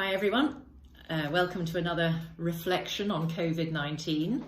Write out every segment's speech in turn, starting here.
Hi everyone, welcome to another reflection on Covid-19.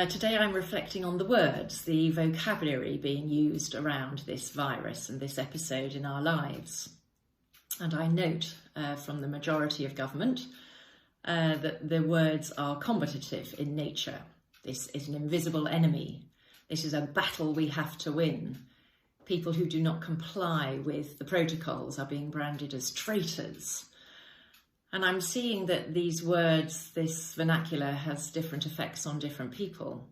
Today I'm reflecting on the words, the vocabulary being used around this virus and this episode in our lives. And I note from the majority of government that the words are combative in nature. This is an invisible enemy. This is a battle we have to win. People who do not comply with the protocols are being branded as traitors. And I'm seeing that these words, this vernacular, has different effects on different people.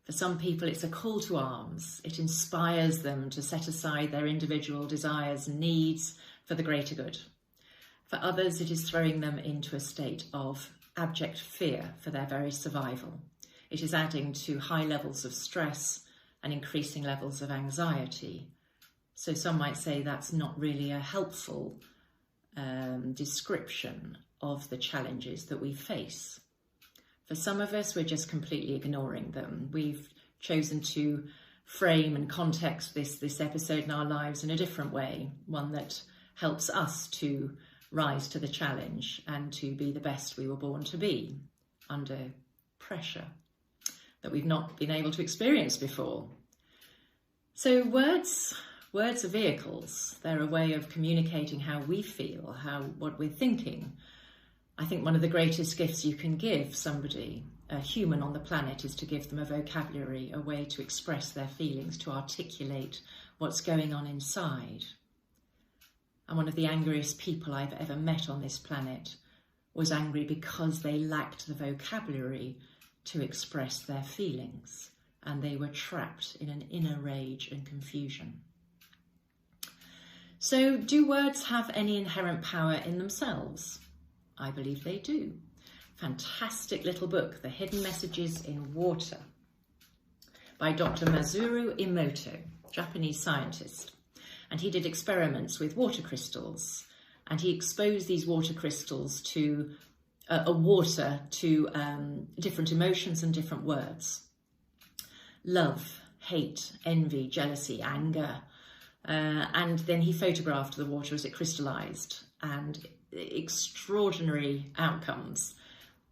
For some people, it's a call to arms. It inspires them to set aside their individual desires and needs for the greater good. For others, it is throwing them into a state of abject fear for their very survival. It is adding to high levels of stress and increasing levels of anxiety. So some might say that's not really a helpful description of the challenges that we face. For some of us, we're just completely ignoring them. We've chosen to frame and context this episode in our lives in a different way, one that helps us to rise to the challenge and to be the best we were born to be under pressure that we've not been able to experience before. So words are vehicles. They're a way of communicating how we feel, what we're thinking. I think one of the greatest gifts you can give somebody, a human on the planet, is to give them a vocabulary, a way to express their feelings, to articulate what's going on inside. And one of the angriest people I've ever met on this planet was angry because they lacked the vocabulary to express their feelings, and they were trapped in an inner rage and confusion. So, do words have any inherent power in themselves? I believe they do. Fantastic little book, The Hidden Messages in Water, by Dr. Masaru Emoto, Japanese scientist. And he did experiments with water crystals, and he exposed these water crystals to different emotions and different words. Love, hate, envy, jealousy, anger. And then he photographed the water as it crystallized, and extraordinary outcomes.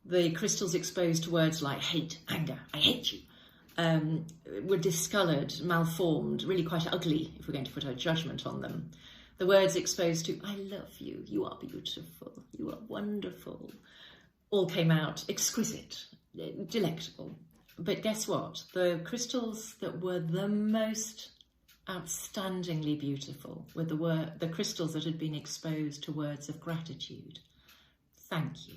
The crystals exposed to words like hate, anger, I hate you, were discoloured, malformed, really quite ugly if we're going to put a judgment on them. The words exposed to I love you, you are beautiful, you are wonderful, all came out exquisite, delectable. But guess what? The crystals that were the most outstandingly beautiful were the crystals that had been exposed to words of gratitude. Thank you.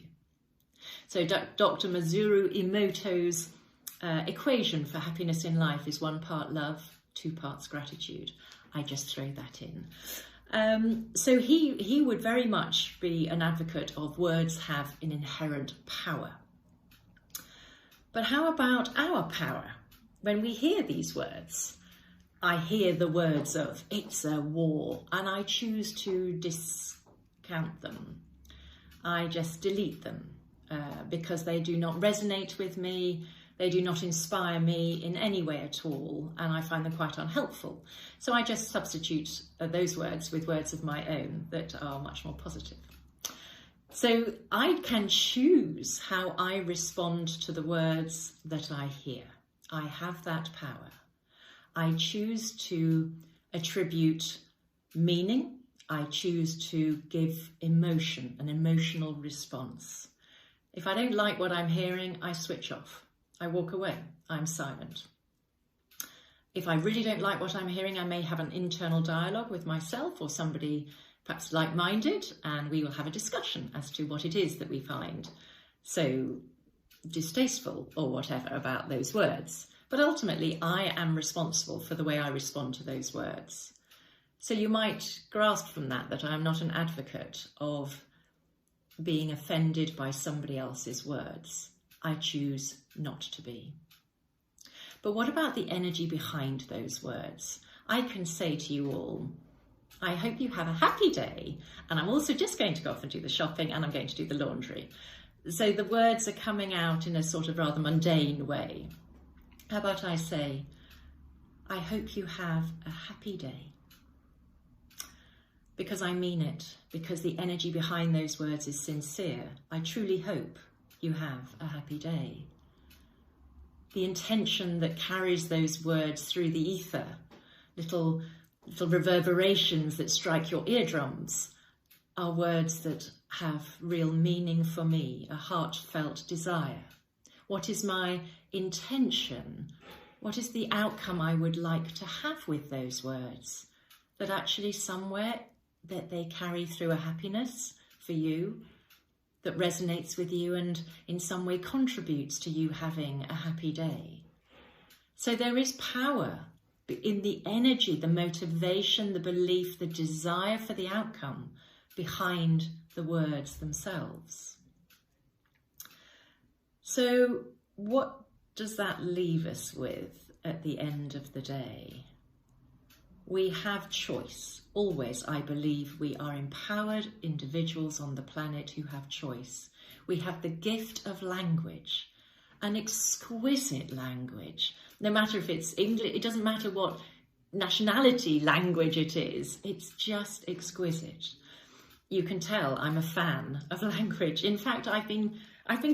So Dr. Masaru Emoto's equation for happiness in life is 1 part love, 2 parts gratitude. I just throw that in. So he would very much be an advocate of words have an inherent power. But how about our power? When we hear these words, I hear the words of it's a war, and I choose to discount them. I just delete them because they do not resonate with me. They do not inspire me in any way at all, and I find them quite unhelpful. So I just substitute those words with words of my own that are much more positive. So I can choose how I respond to the words that I hear. I have that power. I choose to attribute meaning. I choose to give emotion, an emotional response. If I don't like what I'm hearing, I switch off. I walk away. I'm silent. If I really don't like what I'm hearing, I may have an internal dialogue with myself or somebody perhaps like-minded, and we will have a discussion as to what it is that we find so distasteful or whatever about those words. But ultimately, I am responsible for the way I respond to those words. So you might grasp from that I'm not an advocate of being offended by somebody else's words. I choose not to be. But what about the energy behind those words? I can say to you all, I hope you have a happy day, and I'm also just going to go off and do the shopping, and I'm going to do the laundry. So the words are coming out in a sort of rather mundane way. How about I say, I hope you have a happy day. because I mean it, because the energy behind those words is sincere. I truly hope you have a happy day. The intention that carries those words through the ether, little reverberations that strike your eardrums, are words that have real meaning for me, a heartfelt desire. What is my intention? What is the outcome I would like to have with those words? That actually somewhere that they carry through a happiness for you, that resonates with you and in some way contributes to you having a happy day. So there is power in the energy, the motivation, the belief, the desire for the outcome behind the words themselves. So what does that leave us with at the end of the day? We have choice. Always, I believe, we are empowered individuals on the planet who have choice. We have the gift of language, an exquisite language. No matter if it's English, it doesn't matter what nationality language it is, it's just exquisite. You can tell I'm a fan of language. In fact, I've been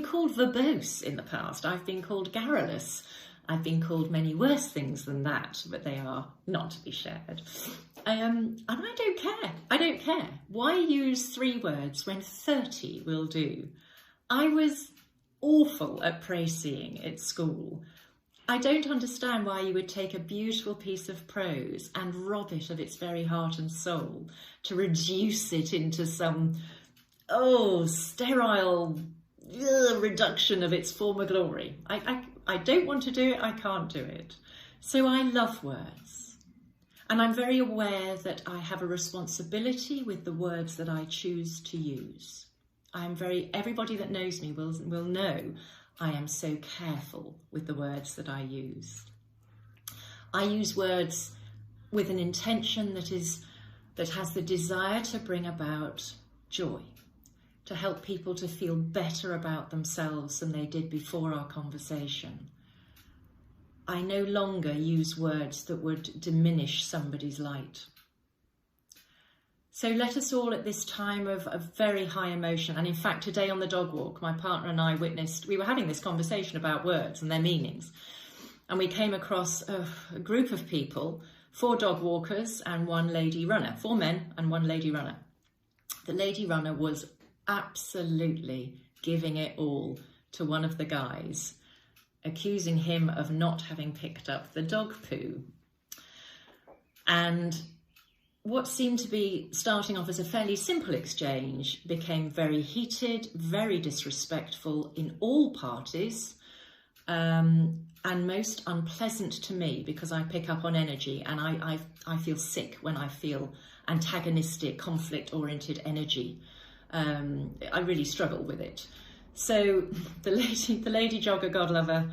called verbose in the past. I've been called garrulous. I've been called many worse things than that, but they are not to be shared. And I don't care. I don't care. Why use 3 words when 30 will do? I was awful at praise-seeing at school. I don't understand why you would take a beautiful piece of prose and rob it of its very heart and soul to reduce it into some, sterile reduction of its former glory. I don't want to do it, I can't do it. So I love words. And I'm very aware that I have a responsibility with the words that I choose to use. Everybody that knows me will know I am so careful with the words that I use. I use words with an intention that has the desire to bring about joy, to help people to feel better about themselves than they did before our conversation. I no longer use words that would diminish somebody's light. So let us all at this time of very high emotion, and in fact today on the dog walk, my partner and I we were having this conversation about words and their meanings, and we came across a group of people, 4 dog walkers and 1 lady runner, 4 men and 1 lady runner. The lady runner was absolutely giving it all to one of the guys, accusing him of not having picked up the dog poo. And what seemed to be starting off as a fairly simple exchange became very heated, very disrespectful in all parties, and most unpleasant to me because I pick up on energy, and I feel sick when I feel antagonistic, conflict-oriented energy. I really struggle with it. So the lady jogger, God love her,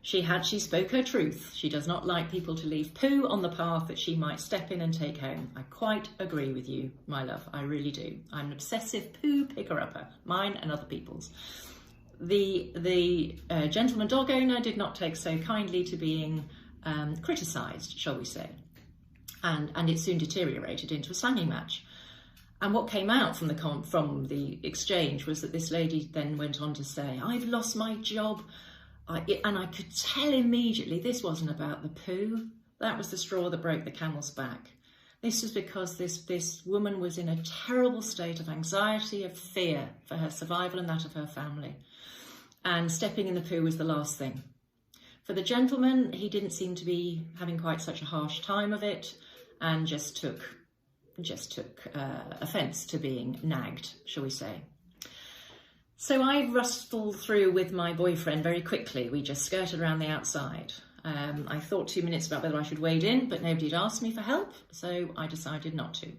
she spoke her truth. She does not like people to leave poo on the path that she might step in and take home. I quite agree with you, my love. I really do. I'm an obsessive poo picker-upper, mine and other people's. The gentleman dog owner did not take so kindly to being criticised, shall we say, and it soon deteriorated into a slanging match. And what came out from the exchange was that this lady then went on to say, "I've lost my job." And I could tell immediately this wasn't about the poo. That was the straw that broke the camel's back. This was because this woman was in a terrible state of anxiety, of fear for her survival and that of her family. And stepping in the poo was the last thing. For the gentleman, he didn't seem to be having quite such a harsh time of it, and just took offence to being nagged, shall we say. So I rustled through with my boyfriend very quickly. We just skirted around the outside. I thought 2 minutes about whether I should wade in, but nobody had asked me for help, so I decided not to.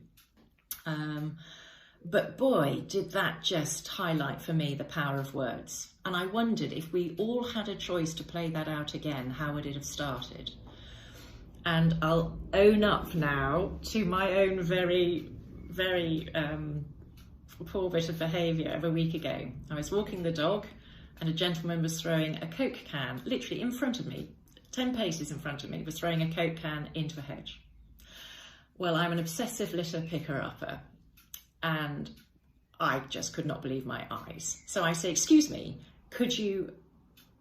But boy, did that just highlight for me the power of words. And I wondered if we all had a choice to play that out again, how would it have started? And I'll own up now to my own very, very poor bit of behaviour of a week ago. I was walking the dog and a gentleman was throwing a Coke can, literally in front of me, 10 paces in front of me, was throwing a Coke can into a hedge. Well, I'm an obsessive litter picker-upper, and I just could not believe my eyes. So I say, excuse me, could you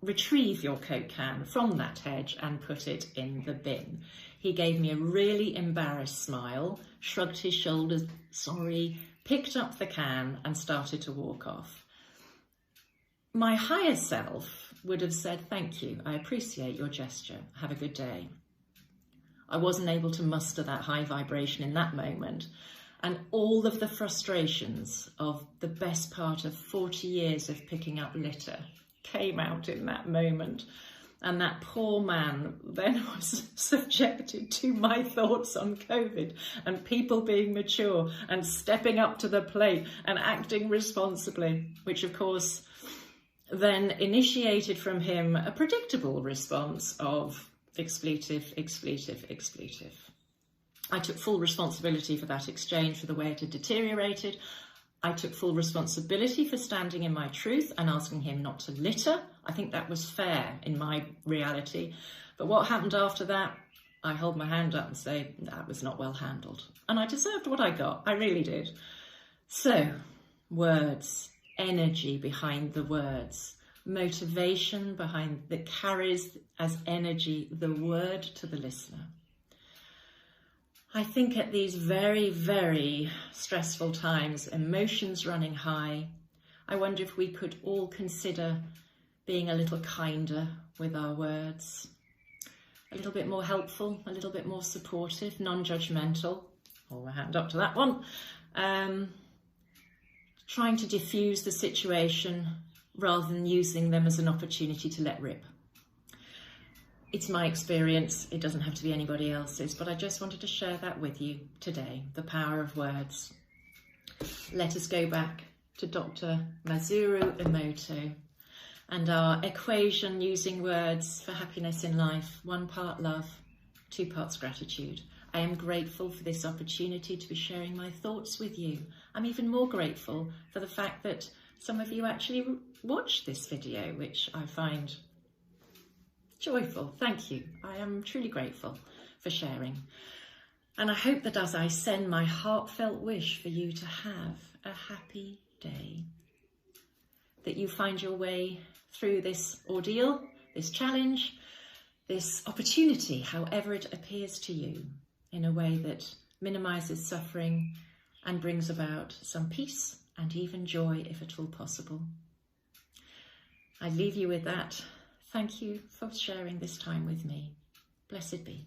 retrieve your Coke can from that hedge and put it in the bin? He gave me a really embarrassed smile, shrugged his shoulders, sorry, picked up the can and started to walk off. My higher self would have said, thank you, I appreciate your gesture, have a good day. I wasn't able to muster that high vibration in that moment, and all of the frustrations of the best part of 40 years of picking up litter came out in that moment. And that poor man then was subjected to my thoughts on COVID and people being mature and stepping up to the plate and acting responsibly, which of course then initiated from him a predictable response of expletive, expletive, expletive. I took full responsibility for that exchange, for the way it had deteriorated. I took full responsibility for standing in my truth and asking him not to litter. I think that was fair in my reality. But what happened after that, I hold my hand up and say, that was not well handled. And I deserved what I got. I really did. So, words, energy behind the words, motivation behind that carries as energy the word to the listener. I think at these very, very stressful times, emotions running high, I wonder if we could all consider being a little kinder with our words, a little bit more helpful, a little bit more supportive, non-judgmental. Hold my hand up to that one. Trying to diffuse the situation rather than using them as an opportunity to let rip. It's my experience, it doesn't have to be anybody else's, but I just wanted to share that with you today, the power of words. Let us go back to Dr. Masaru Emoto and our equation using words for happiness in life: 1 part love, 2 parts gratitude. I am grateful for this opportunity to be sharing my thoughts with you. I'm even more grateful for the fact that some of you actually watched this video, which I find joyful. Thank you. I am truly grateful for sharing. And I hope that as I send my heartfelt wish for you to have a happy day, that you find your way through this ordeal, this challenge, this opportunity, however it appears to you, in a way that minimises suffering and brings about some peace and even joy, if at all possible. I leave you with that. Thank you for sharing this time with me. Blessed be.